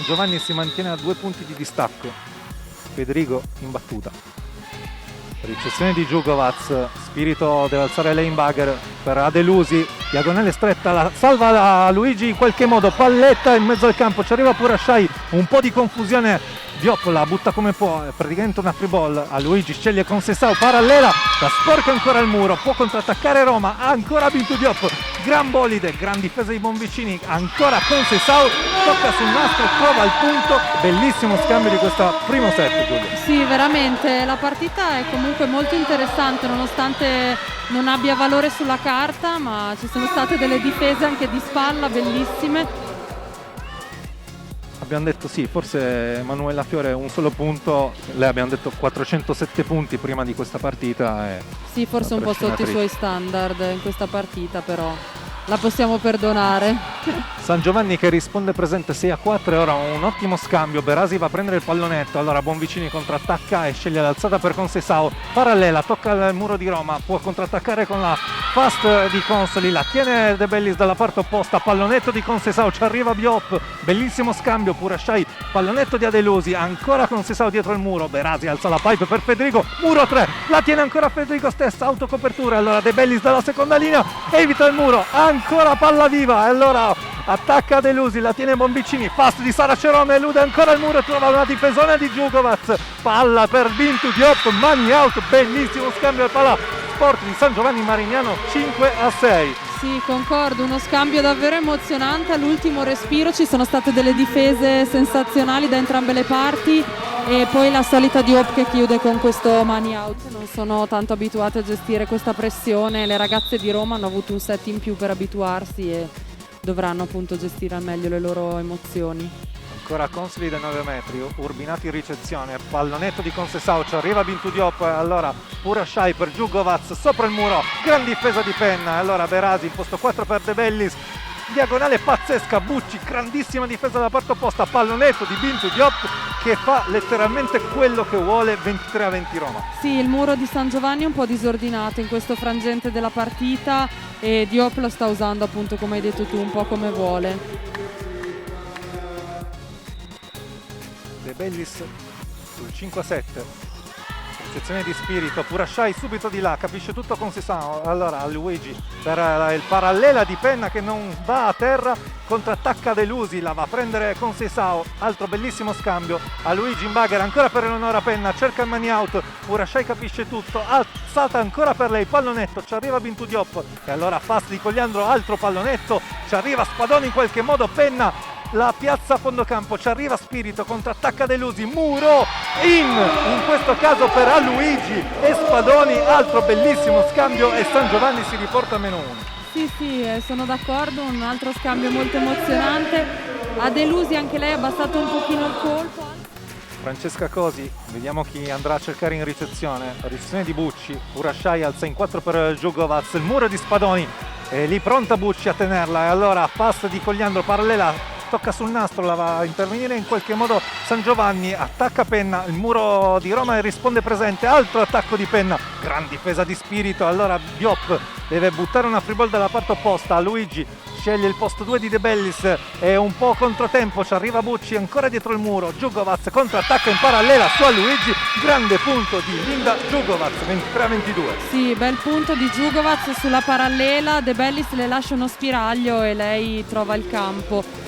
Giovanni si mantiene a 2 punti di distacco. Federico in battuta. Ricezione di Djugovac, Spirito deve alzare Leinbagger per Adelusi, diagonale stretta, la salva a Luigi in qualche modo, palletta in mezzo al campo, ci arriva pure Shai, un po' di confusione, Diop la butta come può, è praticamente una free ball, a Luigi sceglie con Sessao, parallela, la sporca ancora il muro, può contrattaccare Roma, ancora Bintu Diop, gran bolide, gran difesa di Bonvicini, ancora con Sessao, tocca sul nastro, trova il punto, bellissimo scambio di questo primo set, Giulio. Sì, veramente, la partita è comunque molto interessante nonostante non abbia valore sulla carta, ma ci sono state delle difese anche di spalla bellissime. Abbiamo detto sì, forse Emanuela Fiore un solo punto, lei abbiamo detto 407 punti prima di questa partita. Sì, forse un po' sotto i suoi standard in questa partita, però la possiamo perdonare. San Giovanni che risponde presente 6-4 e ora un ottimo scambio, Berasi va a prendere il pallonetto, allora Bonvicini contrattacca e sceglie l'alzata per Concesao, parallela, tocca il muro di Roma, può contrattaccare con la fast di Consoli, la tiene De Bellis dalla parte opposta, pallonetto di Concesao, ci arriva Biop, bellissimo scambio, pure Shai, pallonetto di Adelusi, ancora Concesao dietro il muro, Berasi alza la pipe per Federico, muro 3, la tiene ancora Federico stessa, autocopertura, allora De Bellis dalla seconda linea, evita il muro, ancora palla viva, e allora attacca Adelusi, la tiene Bonvicini, fast di Sara Cerome, elude ancora il muro, trova una difesona di Djugovac, palla per Bintu Diop, mani out, bellissimo scambio di palla, sport di San Giovanni Marignano 5-6. Sì, concordo, uno scambio davvero emozionante, all'ultimo respiro ci sono state delle difese sensazionali da entrambe le parti e poi la solita Diop che chiude con questo money out. Non sono tanto abituate a gestire questa pressione, le ragazze di Roma hanno avuto un set in più per abituarsi e dovranno appunto gestire al meglio le loro emozioni. Ancora Consoli da 9 metri, Urbinati in ricezione, pallonetto di Concesao, ci arriva Bintu Diop, allora pure Shai per Djugovac, sopra il muro, gran difesa di Penna, allora Berasi in posto 4 per De Bellis, diagonale pazzesca, Bucci, grandissima difesa da parte opposta, pallonetto di Bintu Diop che fa letteralmente quello che vuole, 23-20 Roma. Sì, il muro di San Giovanni è un po' disordinato in questo frangente della partita e Diop lo sta usando appunto come hai detto tu un po' come vuole. De Bellis sul 5-7, ricezione di Spirito, Purashai subito di là, capisce tutto con Sessao, allora Luigi per il parallela di Penna che non va a terra, contrattacca Delusi, la va a prendere con Sessao, altro bellissimo scambio, a Luigi in bagger ancora per Eleonora Penna, cerca il money out, Purashai capisce tutto, alzata ancora per lei, pallonetto, ci arriva Bintu Diop e allora fast di Cogliandro, altro pallonetto, ci arriva Spadoni in qualche modo, Penna la piazza a fondo campo, ci arriva Spirito, contrattacca Delusi, muro in questo caso per Luigi e Spadoni, altro bellissimo scambio e San Giovanni si riporta a -1. Sì, sono d'accordo, un altro scambio molto emozionante, a Delusi anche lei ha abbassato un pochino il colpo. Francesca Cosi, vediamo chi andrà a cercare in ricezione, di Bucci, Urashai alza in 4 per Djugovac, il muro di Spadoni, e lì pronta Bucci a tenerla e allora pass di Cogliandro, parallela, tocca sul nastro, la va a intervenire in qualche modo San Giovanni, attacca Penna, il muro di Roma e risponde presente, altro attacco di Penna, gran difesa di Spirito, allora Diop deve buttare una free ball dalla parte opposta, Luigi sceglie il posto 2 di De Bellis e un po' controtempo, ci arriva Bucci ancora dietro il muro, Djugovac contrattacca in parallela su Luigi, grande punto di Linda Djugovac, 23-22. Sì, bel punto di Djugovac sulla parallela, De Bellis le lascia uno spiraglio e lei trova il campo.